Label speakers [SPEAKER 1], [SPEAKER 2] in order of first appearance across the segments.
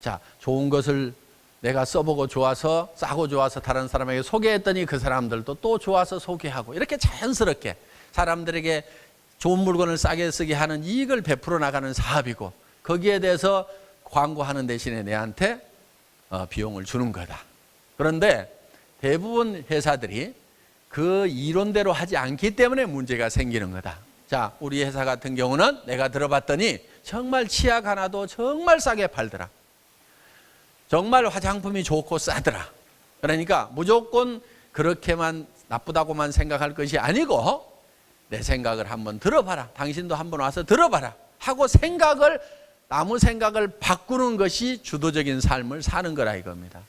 [SPEAKER 1] 자, 좋은 것을 내가 써보고 좋아서, 싸고 좋아서 다른 사람에게 소개했더니 그 사람들도 또 좋아서 소개하고, 이렇게 자연스럽게 사람들에게 좋은 물건을 싸게 쓰게 하는 이익을 베풀어 나가는 사업이고, 거기에 대해서 광고하는 대신에 내한테 비용을 주는 거다. 그런데 대부분 회사들이 그 이론대로 하지 않기 때문에 문제가 생기는 거다. 자, 우리 회사 같은 경우는 내가 들어봤더니 정말 치약 하나도 정말 싸게 팔더라. 정말 화장품이 좋고 싸더라. 그러니까 무조건 그렇게만 나쁘다고만 생각할 것이 아니고 내 생각을 한번 들어봐라. 당신도 한번 와서 들어봐라 하고 남의 생각을 바꾸는 것이 주도적인 삶을 사는 거라 이겁니다.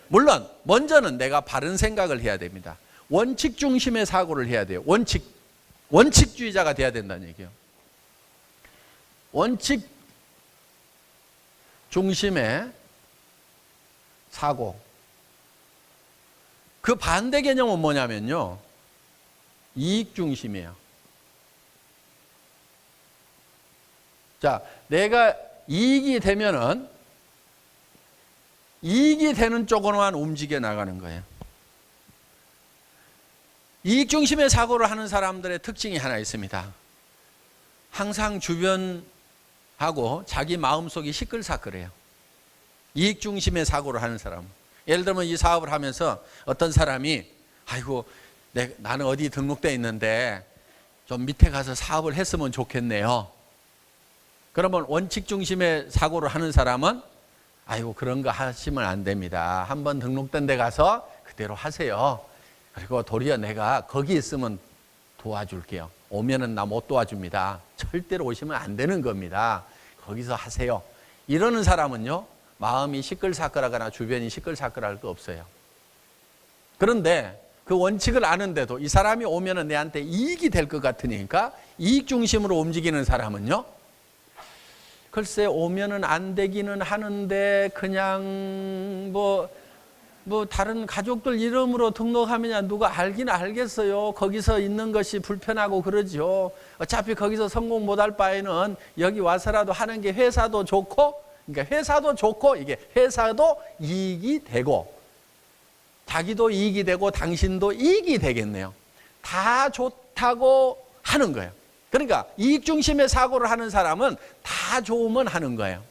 [SPEAKER 1] 물론 먼저는 내가 바른 생각을 해야 됩니다. 원칙 중심의 사고를 해야 돼요. 원칙주의자가 돼야 된다는 얘기예요. 원칙 중심의 사고. 그 반대 개념은 뭐냐면요, 이익 중심이에요. 자, 내가 이익이 되면은 이익이 되는 쪽으로만 움직여 나가는 거예요. 이익 중심의 사고를 하는 사람들의 특징이 하나 있습니다. 항상 주변하고 자기 마음속이 시끌사끌해요. 이익 중심의 사고를 하는 사람. 예를 들면 이 사업을 하면서 어떤 사람이 아이고 나는 어디 등록돼 있는데 좀 밑에 가서 사업을 했으면 좋겠네요. 그러면 원칙 중심의 사고를 하는 사람은 아이고 그런 거 하시면 안 됩니다. 한번 등록된 데 가서 그대로 하세요. 그리고 도리어 내가 거기 있으면 도와줄게요. 오면은 나 못 도와줍니다. 절대로 오시면 안 되는 겁니다. 거기서 하세요. 이러는 사람은요, 마음이 시끌사끌하거나 주변이 시끌사끌할 거 없어요. 그런데 그 원칙을 아는데도 이 사람이 오면은 내한테 이익이 될 것 같으니까 이익 중심으로 움직이는 사람은요, 글쎄 오면은 안 되기는 하는데 그냥 뭐 다른 가족들 이름으로 등록하면 누가 알긴 알겠어요. 거기서 있는 것이 불편하고 그러죠. 어차피 거기서 성공 못할 바에는 여기 와서라도 하는 게 회사도 좋고, 그러니까 회사도 좋고 이게 회사도 이익이 되고 자기도 이익이 되고 당신도 이익이 되겠네요. 다 좋다고 하는 거예요. 그러니까 이익 중심의 사고를 하는 사람은 다 좋으면 하는 거예요.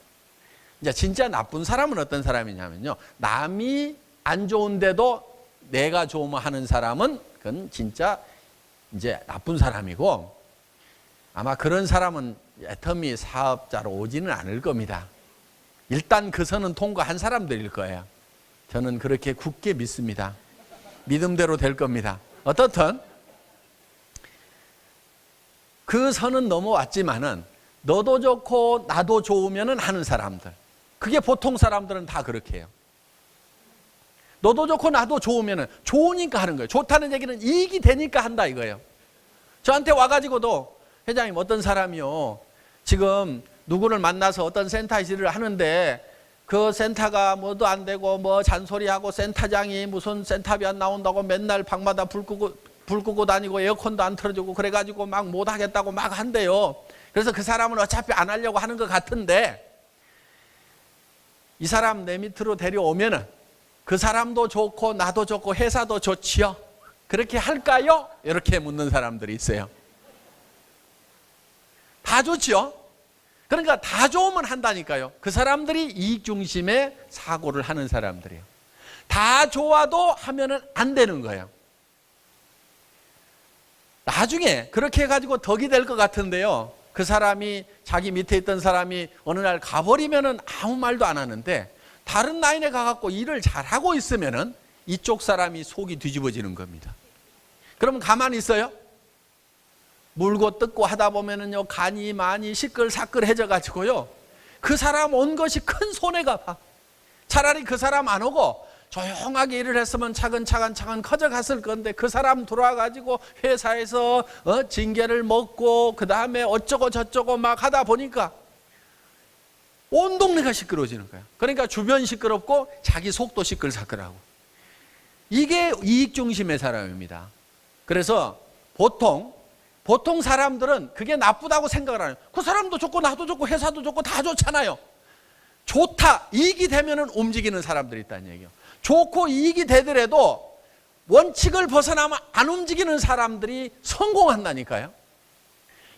[SPEAKER 1] 이제 진짜 나쁜 사람은 어떤 사람이냐면요, 남이 안 좋은데도 내가 좋으면 하는 사람은 그건 진짜 이제 나쁜 사람이고, 아마 그런 사람은 애터미 사업자로 오지는 않을 겁니다. 일단 그 선은 통과한 사람들일 거예요. 저는 그렇게 굳게 믿습니다. 믿음대로 될 겁니다. 어떻든 그 선은 넘어왔지만은 너도 좋고 나도 좋으면은 하는 사람들, 그게 보통 사람들은 다 그렇게 해요. 너도 좋고 나도 좋으면은 좋으니까 하는 거예요. 좋다는 얘기는 이익이 되니까 한다 이거예요. 저한테 와가지고도 회장님 어떤 사람이요, 지금 누구를 만나서 어떤 센터 일을 하는데 그 센터가 뭐도 안 되고 뭐 잔소리하고 센터장이 무슨 센터비 안 나온다고 맨날 방마다 불 끄고 다니고 에어컨도 안 틀어주고 그래가지고 막 못하겠다고 막 한대요. 그래서 그 사람은 어차피 안 하려고 하는 것 같은데 이 사람 내 밑으로 데려오면은 그 사람도 좋고 나도 좋고 회사도 좋지요. 그렇게 할까요? 이렇게 묻는 사람들이 있어요. 다 좋지요. 그러니까 다 좋으면 한다니까요. 그 사람들이 이익 중심의 사고를 하는 사람들이에요. 다 좋아도 하면은 안 되는 거예요. 나중에 그렇게 해가지고 덕이 될 것 같은데요, 그 사람이 자기 밑에 있던 사람이 어느 날 가버리면은 아무 말도 안 하는데 다른 라인에 가갖고 일을 잘하고 있으면은 이쪽 사람이 속이 뒤집어지는 겁니다. 그러면 가만히 있어요? 물고 뜯고 하다 보면은요, 간이 많이 시끌사끌해져 가지고요, 그 사람 온 것이 큰 손해가 봐. 차라리 그 사람 안 오고 조용하게 일을 했으면 차근차근 커져갔을 건데 그 사람 들어와가지고 회사에서 징계를 먹고 그 다음에 어쩌고 저쩌고 막 하다 보니까 온 동네가 시끄러워지는 거야. 그러니까 주변 시끄럽고 자기 속도 시끌사끌하고. 이게 이익 중심의 사람입니다. 그래서 보통 사람들은 그게 나쁘다고 생각을 안 해요. 그 사람도 좋고 나도 좋고 회사도 좋고 다 좋잖아요. 좋다, 이익이 되면은 움직이는 사람들이 있다는 얘기예요. 좋고 이익이 되더라도 원칙을 벗어나면 안 움직이는 사람들이 성공한다니까요.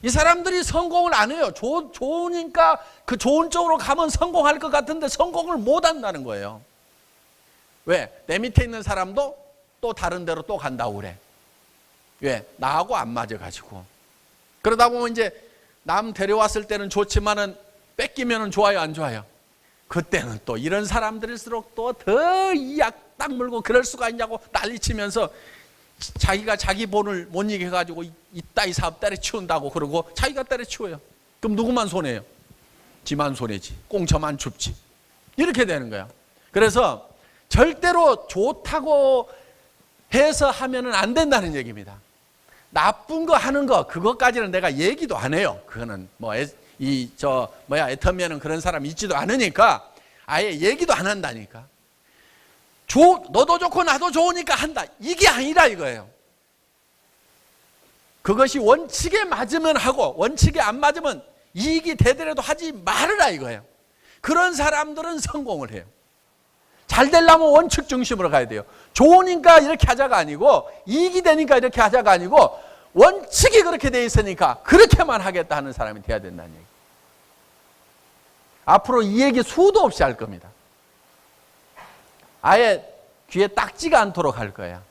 [SPEAKER 1] 이 사람들이 성공을 안 해요. 좋으니까 그 좋은 쪽으로 가면 성공할 것 같은데 성공을 못 한다는 거예요. 왜? 내 밑에 있는 사람도 또 다른 데로 또 간다고 그래. 왜? 나하고 안 맞아가지고. 그러다 보면 이제 남 데려왔을 때는 좋지만은 뺏기면은 좋아요, 안 좋아요? 그때는 또 이런 사람들일수록 또 더 이 약 딱 물고 그럴 수가 있냐고 난리치면서 자기가 자기 본을 못 이겨가지고 이따위 사업 때려치운다고 그러고 자기가 때려치워요. 그럼 누구만 손해요? 지만 손해지. 꽁쳐만 줍지. 이렇게 되는 거야. 그래서 절대로 좋다고 해서 하면은 안 된다는 얘기입니다. 나쁜 거 하는 거 그것까지는 내가 얘기도 안 해요. 그거는 뭐 애터미에는 그런 사람 있지도 않으니까 아예 얘기도 안 한다니까. 너도 좋고 나도 좋으니까 한다. 이게 아니라 이거예요. 그것이 원칙에 맞으면 하고 원칙에 안 맞으면 이익이 되더라도 하지 말으라 이거예요. 그런 사람들은 성공을 해요. 잘 되려면 원칙 중심으로 가야 돼요. 좋으니까 이렇게 하자가 아니고 이익이 되니까 이렇게 하자가 아니고 원칙이 그렇게 돼 있으니까 그렇게만 하겠다 하는 사람이 돼야 된다는 얘기. 앞으로 이 얘기 수도 없이 할 겁니다. 아예 귀에 딱지가 않도록 할 거야.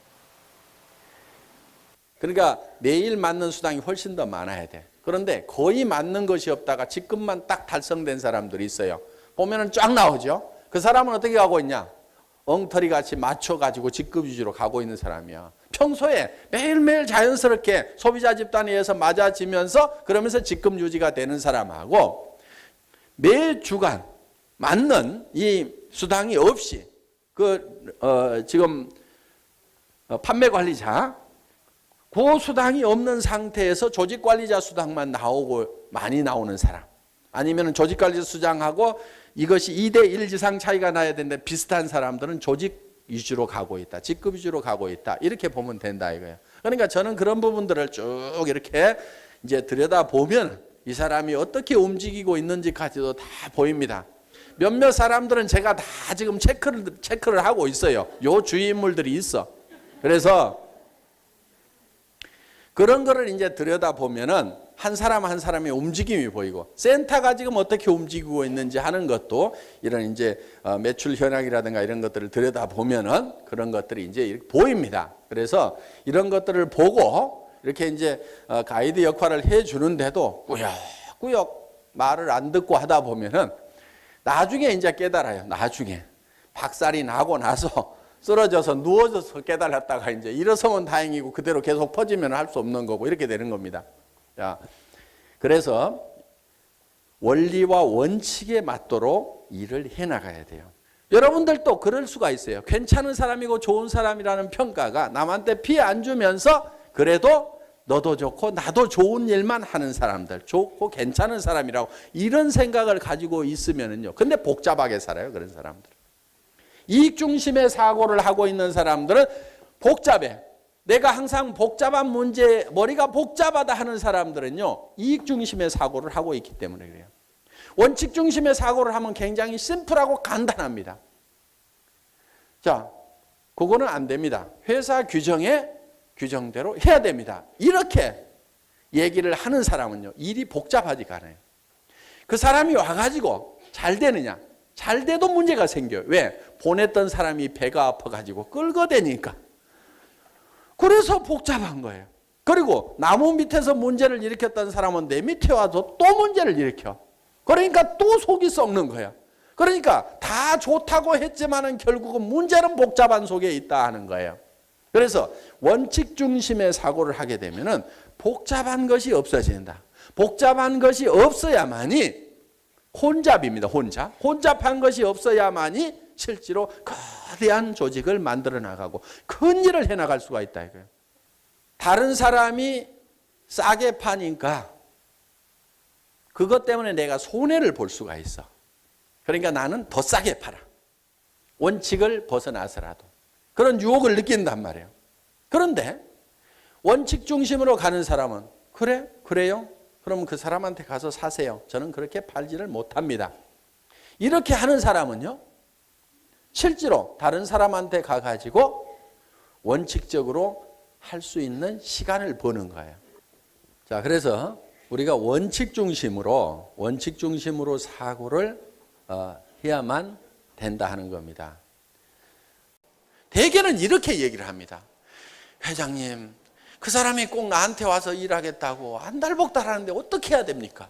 [SPEAKER 1] 그러니까 매일 맞는 수당이 훨씬 더 많아야 돼. 그런데 거의 맞는 것이 없다가 직급만 딱 달성된 사람들이 있어요. 보면은 쫙 나오죠. 그 사람은 어떻게 가고 있냐? 엉터리 같이 맞춰가지고 직급 위주로 가고 있는 사람이야. 평소에 매일매일 자연스럽게 소비자 집단에 의해서 맞아지면서 그러면서 직급 유지가 되는 사람하고 매 주간 맞는 이 수당이 없이 지금 판매 관리자 그 수당이 없는 상태에서 조직 관리자 수당만 나오고 많이 나오는 사람 아니면 조직 관리자 수당하고 이것이 2대1 이상 차이가 나야 되는데 비슷한 사람들은 조직 위주로 가고 있다. 직급 위주로 가고 있다. 이렇게 보면 된다 이거예요. 그러니까 저는 그런 부분들을 쭉 이렇게 이제 들여다보면 이 사람이 어떻게 움직이고 있는지까지도 다 보입니다. 몇몇 사람들은 제가 다 지금 체크를 하고 있어요. 요 주위 인물들이 있어. 그래서 그런 거를 이제 들여다보면은 한 사람 한 사람의 움직임이 보이고 센터가 지금 어떻게 움직이고 있는지 하는 것도 이런 이제 매출 현황이라든가 이런 것들을 들여다보면은 그런 것들이 이제 이렇게 보입니다. 그래서 이런 것들을 보고 이렇게 이제 가이드 역할을 해 주는데도 꾸역꾸역 말을 안 듣고 하다 보면은 나중에 이제 깨달아요. 나중에 박살이 나고 나서 쓰러져서 누워져서 깨달았다가 이제 일어서면 다행이고 그대로 계속 퍼지면 할 수 없는 거고 이렇게 되는 겁니다. 자, 그래서 원리와 원칙에 맞도록 일을 해나가야 돼요. 여러분들도 그럴 수가 있어요. 괜찮은 사람이고 좋은 사람이라는 평가가 남한테 피해 안 주면서 그래도 너도 좋고 나도 좋은 일만 하는 사람들, 좋고 괜찮은 사람이라고 이런 생각을 가지고 있으면은요. 근데 복잡하게 살아요, 그런 사람들. 이익 중심의 사고를 하고 있는 사람들은 복잡해. 내가 항상 복잡한 문제, 머리가 복잡하다 하는 사람들은요. 이익 중심의 사고를 하고 있기 때문에 그래요. 원칙 중심의 사고를 하면 굉장히 심플하고 간단합니다. 자, 그거는 안 됩니다. 회사 규정대로 해야 됩니다. 이렇게 얘기를 하는 사람은요. 일이 복잡하지가 않아요. 그 사람이 와가지고 잘 되느냐? 잘 돼도 문제가 생겨요. 왜? 보냈던 사람이 배가 아파가지고 끌거대니까. 그래서 복잡한 거예요. 그리고 나무 밑에서 문제를 일으켰던 사람은 내 밑에 와서 또 문제를 일으켜. 그러니까 또 속이 썩는 거야. 그러니까 다 좋다고 했지만은 결국은 문제는 복잡한 속에 있다 하는 거예요. 그래서 원칙 중심의 사고를 하게 되면은 복잡한 것이 없어진다. 복잡한 것이 없어야만이 혼잡입니다. 혼잡한 것이 없어야만이 실제로 거대한 조직을 만들어 나가고 큰 일을 해 나갈 수가 있다 이거예요. 다른 사람이 싸게 파니까 그것 때문에 내가 손해를 볼 수가 있어. 그러니까 나는 더 싸게 팔아. 원칙을 벗어나서라도. 그런 유혹을 느낀단 말이에요. 그런데 원칙 중심으로 가는 사람은 그래요? 그럼 그 사람한테 가서 사세요. 저는 그렇게 팔지를 못합니다. 이렇게 하는 사람은요, 실제로 다른 사람한테 가가지고 원칙적으로 할 수 있는 시간을 버는 거예요. 자, 그래서 우리가 원칙 중심으로 사고를 해야만 된다 하는 겁니다. 대개는 이렇게 얘기를 합니다. 회장님, 그 사람이 꼭 나한테 와서 일하겠다고 안달복달하는데 어떻게 해야 됩니까?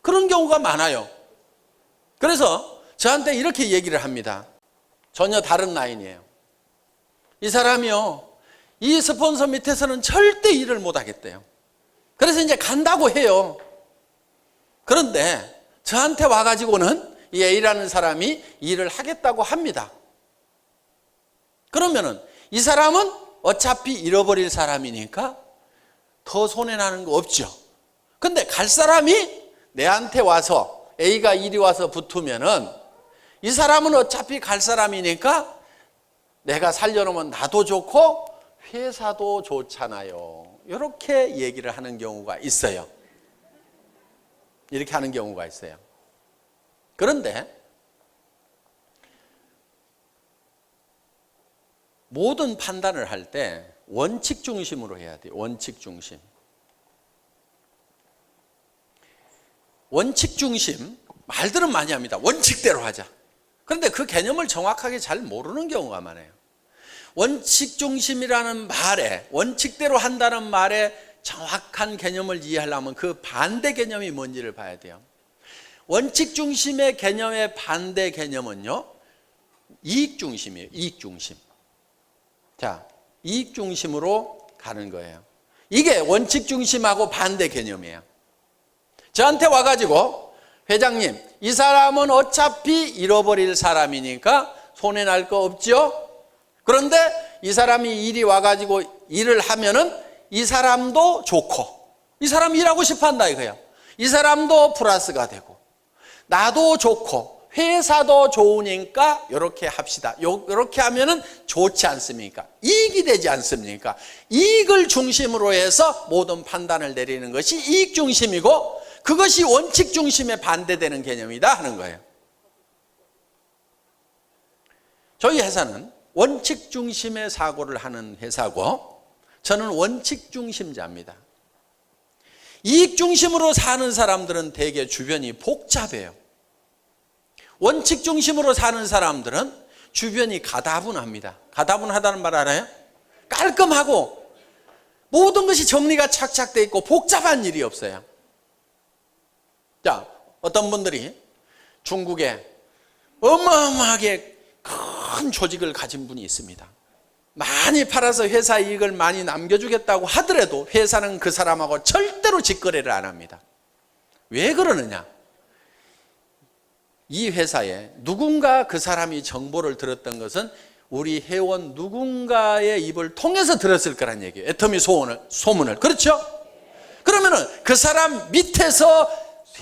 [SPEAKER 1] 그런 경우가 많아요. 그래서 저한테 이렇게 얘기를 합니다. 전혀 다른 라인이에요. 이 사람이요, 이 스폰서 밑에서는 절대 일을 못 하겠대요. 그래서 이제 간다고 해요. 그런데 저한테 와가지고는 이 A라는 사람이 일을 하겠다고 합니다. 그러면은 이 사람은 어차피 잃어버릴 사람이니까 더 손해나는 거 없죠. 근데 갈 사람이 내한테 와서, A가 이리 와서 붙으면은 이 사람은 어차피 갈 사람이니까 내가 살려놓으면 나도 좋고 회사도 좋잖아요. 이렇게 얘기를 하는 경우가 있어요. 이렇게 하는 경우가 있어요. 그런데 모든 판단을 할 때 원칙 중심으로 해야 돼요. 원칙 중심. 원칙 중심, 말들은 많이 합니다. 원칙대로 하자. 그런데 그 개념을 정확하게 잘 모르는 경우가 많아요. 원칙 중심이라는 말에, 원칙대로 한다는 말에 정확한 개념을 이해하려면 그 반대 개념이 뭔지를 봐야 돼요. 원칙 중심의 개념의 반대 개념은요, 이익 중심이에요. 이익 중심. 자, 이익 중심으로 가는 거예요. 이게 원칙 중심하고 반대 개념이에요. 저한테 와가지고, 회장님, 이 사람은 어차피 잃어버릴 사람이니까 손해날 거 없죠? 그런데 이 사람이 일이 와가지고 일을 하면은 이 사람도 좋고, 이 사람이 일하고 싶어 한다 이거예요. 이 사람도 플러스가 되고, 나도 좋고, 회사도 좋으니까 이렇게 합시다. 이렇게 하면은 좋지 않습니까? 이익이 되지 않습니까? 이익을 중심으로 해서 모든 판단을 내리는 것이 이익 중심이고, 그것이 원칙 중심에 반대되는 개념이다 하는 거예요. 저희 회사는 원칙 중심의 사고를 하는 회사고, 저는 원칙 중심자입니다. 이익 중심으로 사는 사람들은 대개 주변이 복잡해요. 원칙 중심으로 사는 사람들은 주변이 가다분합니다. 가다분하다는 말 알아요? 깔끔하고 모든 것이 정리가 착착 돼 있고 복잡한 일이 없어요. 자, 어떤 분들이 중국에 어마어마하게 큰 조직을 가진 분이 있습니다. 많이 팔아서 회사 이익을 많이 남겨주겠다고 하더라도 회사는 그 사람하고 절대로 직거래를 안 합니다. 왜 그러느냐? 이 회사에 누군가 그 사람이 정보를 들었던 것은 우리 회원 누군가의 입을 통해서 들었을 거란 얘기예요. 애터미 소문을. 그렇죠? 그러면은 그 사람 밑에서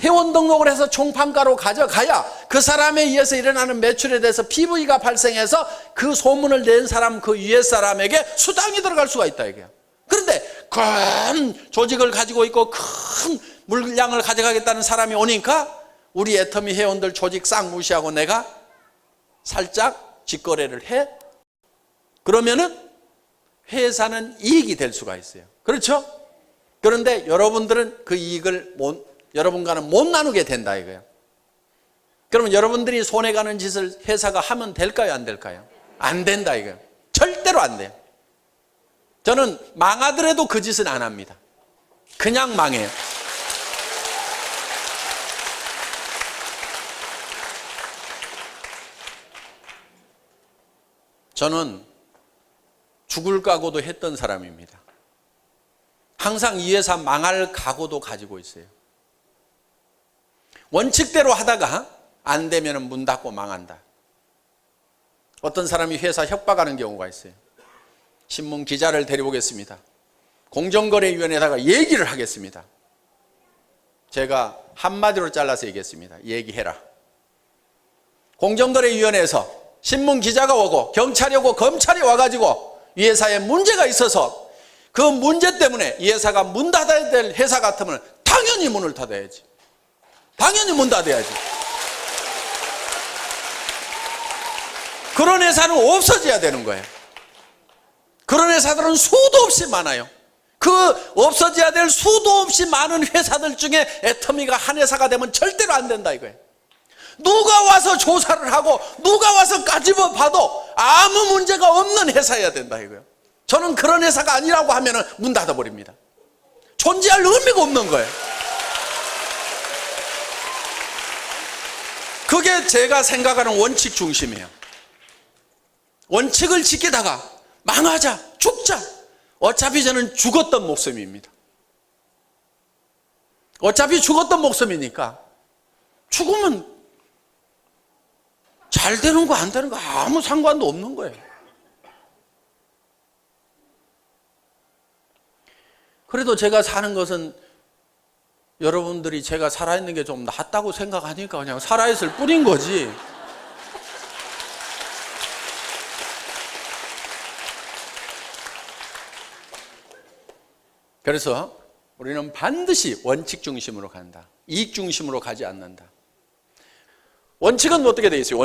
[SPEAKER 1] 회원 등록을 해서 총판가로 가져가야 그 사람에 의해서 일어나는 매출에 대해서 PV가 발생해서 그 소문을 낸 사람, 그 위에 사람에게 수당이 들어갈 수가 있다 이거예요. 그런데 큰 조직을 가지고 있고 큰 물량을 가져가겠다는 사람이 오니까 우리 애터미 회원들 조직 싹 무시하고 내가 살짝 직거래를 해? 그러면은 회사는 이익이 될 수가 있어요. 그렇죠? 그런데 여러분들은 그 이익을 여러분과는 못 나누게 된다 이거예요. 그러면 여러분들이 손해가는 짓을 회사가 하면 될까요? 안 될까요? 안 된다 이거예요. 절대로 안 돼요. 저는 망하더라도 그 짓은 안 합니다. 그냥 망해요. 저는 죽을 각오도 했던 사람입니다. 항상 이 회사 망할 각오도 가지고 있어요. 원칙대로 하다가 안 되면 문 닫고 망한다. 어떤 사람이 회사 협박하는 경우가 있어요. 신문 기자를 데려오겠습니다. 공정거래위원회에다가 얘기를 하겠습니다. 제가 한마디로 잘라서 얘기했습니다. 얘기해라. 공정거래위원회에서 신문 기자가 오고 경찰이 오고 검찰이 와가지고 이 회사에 문제가 있어서 그 문제 때문에 이 회사가 문 닫아야 될 회사 같으면 당연히 문을 닫아야지. 당연히 문 닫아야지. 그런 회사는 없어져야 되는 거예요. 그런 회사들은 수도 없이 많아요. 그 없어져야 될 수도 없이 많은 회사들 중에 애터미가 한 회사가 되면 절대로 안 된다 이거예요. 누가 와서 조사를 하고 누가 와서 까집어 봐도 아무 문제가 없는 회사여야 된다 이거예요. 저는 그런 회사가 아니라고 하면 문 닫아버립니다. 존재할 의미가 없는 거예요. 그게 제가 생각하는 원칙 중심이에요. 원칙을 지키다가 망하자, 죽자. 어차피 저는 죽었던 목숨입니다. 어차피 죽었던 목숨이니까 죽으면 잘 되는 거 안 되는 거 아무 상관도 없는 거예요. 그래도 제가 사는 것은 여러분들이 제가 살아있는 게 좀 낫다고 생각하니까 그냥 살아있을 뿐인 거지. 그래서 우리는 반드시 원칙 중심으로 간다. 이익 중심으로 가지 않는다. 원칙은 어떻게 되어 있어요?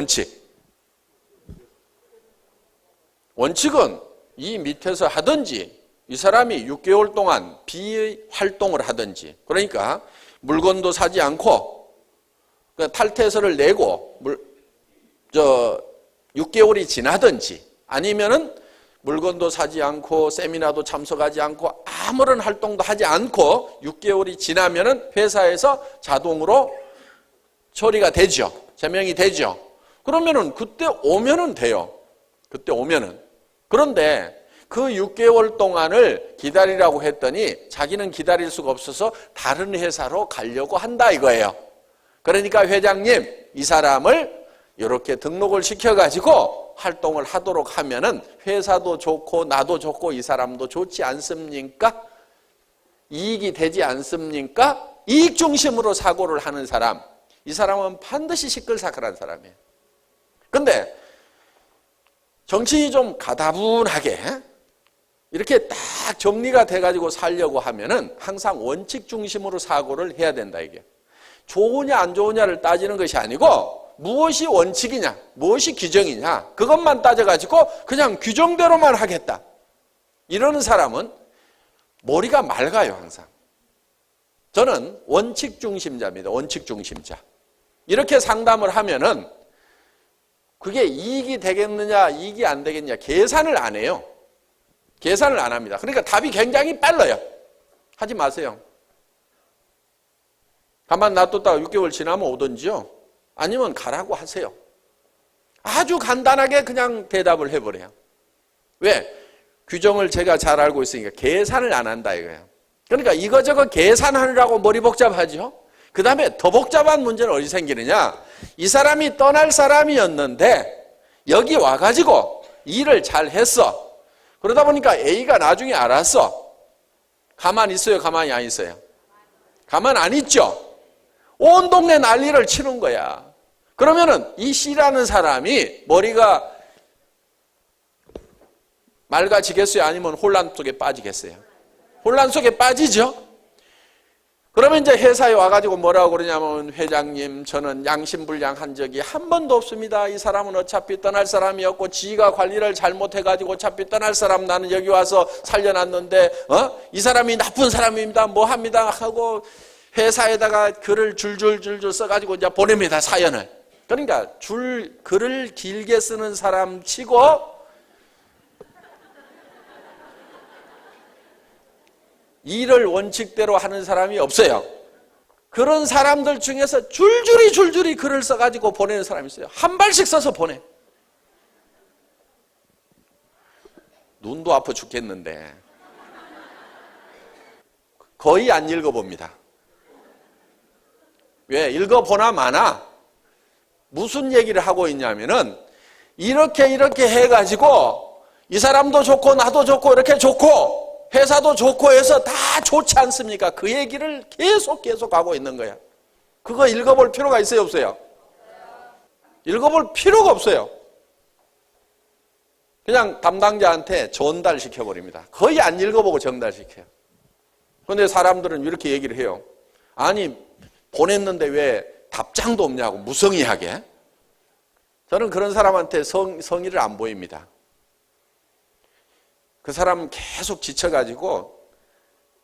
[SPEAKER 1] 원칙은 이 밑에서 하든지 이 사람이 6개월 동안 비활동을 하든지, 그러니까 물건도 사지 않고 탈퇴서를 내고 6개월이 지나든지, 아니면은 물건도 사지 않고 세미나도 참석하지 않고 아무런 활동도 하지 않고 6개월이 지나면은 회사에서 자동으로 처리가 되죠. 제명이 되죠. 그러면은 그때 오면은 돼요. 그때 오면은. 그런데 그 6개월 동안을 기다리라고 했더니 자기는 기다릴 수가 없어서 다른 회사로 가려고 한다 이거예요. 그러니까 회장님, 이 사람을 이렇게 등록을 시켜가지고 활동을 하도록 하면은 회사도 좋고 나도 좋고 이 사람도 좋지 않습니까? 이익이 되지 않습니까? 이익 중심으로 사고를 하는 사람, 이 사람은 반드시 시끌사끌한 사람이에요. 근데 정신이 좀 가다분하게 이렇게 딱 정리가 돼가지고 살려고 하면은 항상 원칙 중심으로 사고를 해야 된다 이게. 좋으냐 안 좋으냐를 따지는 것이 아니고 무엇이 원칙이냐, 무엇이 규정이냐, 그것만 따져가지고 그냥 규정대로만 하겠다. 이러는 사람은 머리가 맑아요, 항상. 저는 원칙 중심자입니다. 원칙 중심자. 이렇게 상담을 하면은 그게 이익이 되겠느냐, 이익이 안 되겠느냐, 계산을 안 해요. 계산을 안 합니다. 그러니까 답이 굉장히 빨라요. 하지 마세요. 가만 놔뒀다가 6개월 지나면 오든지요. 아니면 가라고 하세요. 아주 간단하게 그냥 대답을 해버려요. 왜? 규정을 제가 잘 알고 있으니까 계산을 안 한다 이거예요. 그러니까 이거저거 계산하느라고 머리 복잡하죠. 그 다음에 더 복잡한 문제는 어디 생기느냐. 이 사람이 떠날 사람이었는데 여기 와가지고 일을 잘 했어. 그러다 보니까 A가 나중에 알았어. 가만히 있어요? 가만히 안 있어요? 가만 안 있죠? 온 동네 난리를 치는 거야. 그러면은 이 C라는 사람이 머리가 맑아지겠어요? 아니면 혼란 속에 빠지겠어요? 혼란 속에 빠지죠? 그러면 이제 회사에 와가지고 뭐라고 그러냐면, 회장님, 저는 양심불량한 적이 한 번도 없습니다. 이 사람은 어차피 떠날 사람이었고 지가 관리를 잘못해가지고 어차피 떠날 사람 나는 여기 와서 살려놨는데 이 사람이 나쁜 사람입니다. 뭐 합니다 하고 회사에다가 글을 줄줄줄줄 써가지고 이제 보냅니다, 사연을. 그러니까 글을 길게 쓰는 사람 치고 일을 원칙대로 하는 사람이 없어요. 그런 사람들 중에서 줄줄이 글을 써가지고 보내는 사람이 있어요. 한 발씩 써서 보내. 눈도 아파 죽겠는데 거의 안 읽어봅니다. 왜? 읽어보나 마나 무슨 얘기를 하고 있냐면은 이렇게 해가지고 이 사람도 좋고 나도 좋고 이렇게 좋고 회사도 좋고 해서 다 좋지 않습니까? 그 얘기를 계속 하고 있는 거야. 그거 읽어볼 필요가 있어요, 없어요? 읽어볼 필요가 없어요. 그냥 담당자한테 전달시켜버립니다. 거의 안 읽어보고 전달시켜요. 그런데 사람들은 이렇게 얘기를 해요. 아니, 보냈는데 왜 답장도 없냐고 무성의하게. 저는 그런 사람한테 성의를 안 보입니다. 그 사람 계속 지쳐가지고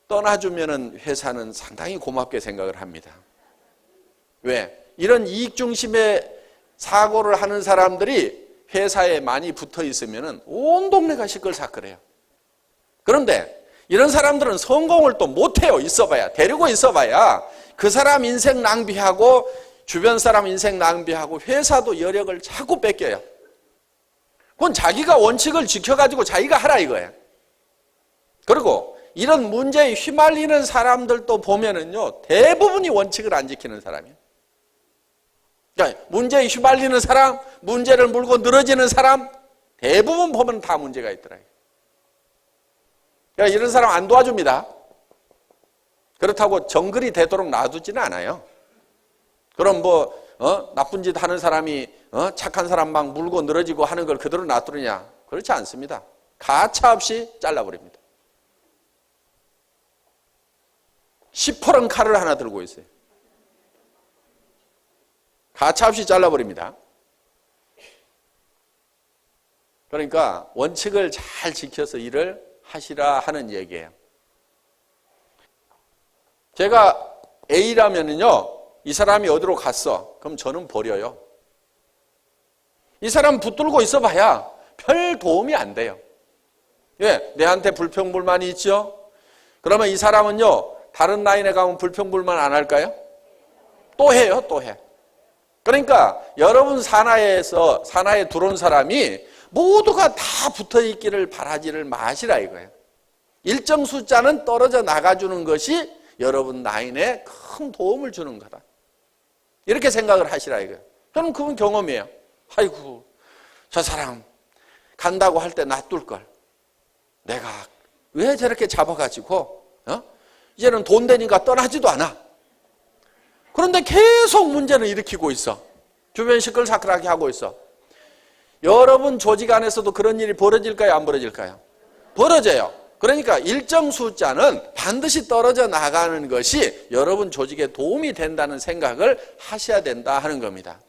[SPEAKER 1] 떠나주면은 회사는 상당히 고맙게 생각을 합니다. 왜? 이런 이익 중심의 사고를 하는 사람들이 회사에 많이 붙어 있으면은 온 동네가 시끌시끌해요. 그런데 이런 사람들은 성공을 또 못해요. 있어봐야. 데리고 있어봐야 그 사람 인생 낭비하고 주변 사람 인생 낭비하고 회사도 여력을 자꾸 뺏겨요. 그건 자기가 원칙을 지켜가지고 자기가 하라 이거예요. 그리고 이런 문제에 휘말리는 사람들도 보면은요, 대부분이 원칙을 안 지키는 사람이에요. 그러니까 문제에 휘말리는 사람, 문제를 물고 늘어지는 사람, 대부분 보면 다 문제가 있더라고요. 그러니까 이런 사람 안 도와줍니다. 그렇다고 정글이 되도록 놔두지는 않아요. 그럼 나쁜 짓 하는 사람이 착한 사람 막 물고 늘어지고 하는 걸 그대로 놔두느냐? 그렇지 않습니다. 가차없이 잘라버립니다. 시퍼런 칼을 하나 들고 있어요. 가차없이 잘라버립니다. 그러니까 원칙을 잘 지켜서 일을 하시라 하는 얘기예요. 제가 A라면은요, 이 사람이 어디로 갔어? 그럼 저는 버려요. 이 사람 붙들고 있어봐야 별 도움이 안 돼요. 예, 내한테 불평불만이 있죠? 그러면 이 사람은요, 다른 라인에 가면 불평불만 안 할까요? 또 해요, 또 해. 그러니까 여러분 산하에 들어온 사람이 모두가 다 붙어 있기를 바라지를 마시라 이거예요. 일정 숫자는 떨어져 나가주는 것이 여러분 라인에 큰 도움을 주는 거다. 이렇게 생각을 하시라 이거예요. 저는 그건 경험이에요. 아이고, 저 사람 간다고 할 때 놔둘 걸. 내가 왜 저렇게 잡아가지고 이제는 돈 되니까 떠나지도 않아. 그런데 계속 문제는 일으키고 있어. 주변 시끌시끌하게 하고 있어. 여러분 조직 안에서도 그런 일이 벌어질까요? 안 벌어질까요? 벌어져요. 그러니까 일정 숫자는 반드시 떨어져 나가는 것이 여러분 조직에 도움이 된다는 생각을 하셔야 된다 하는 겁니다.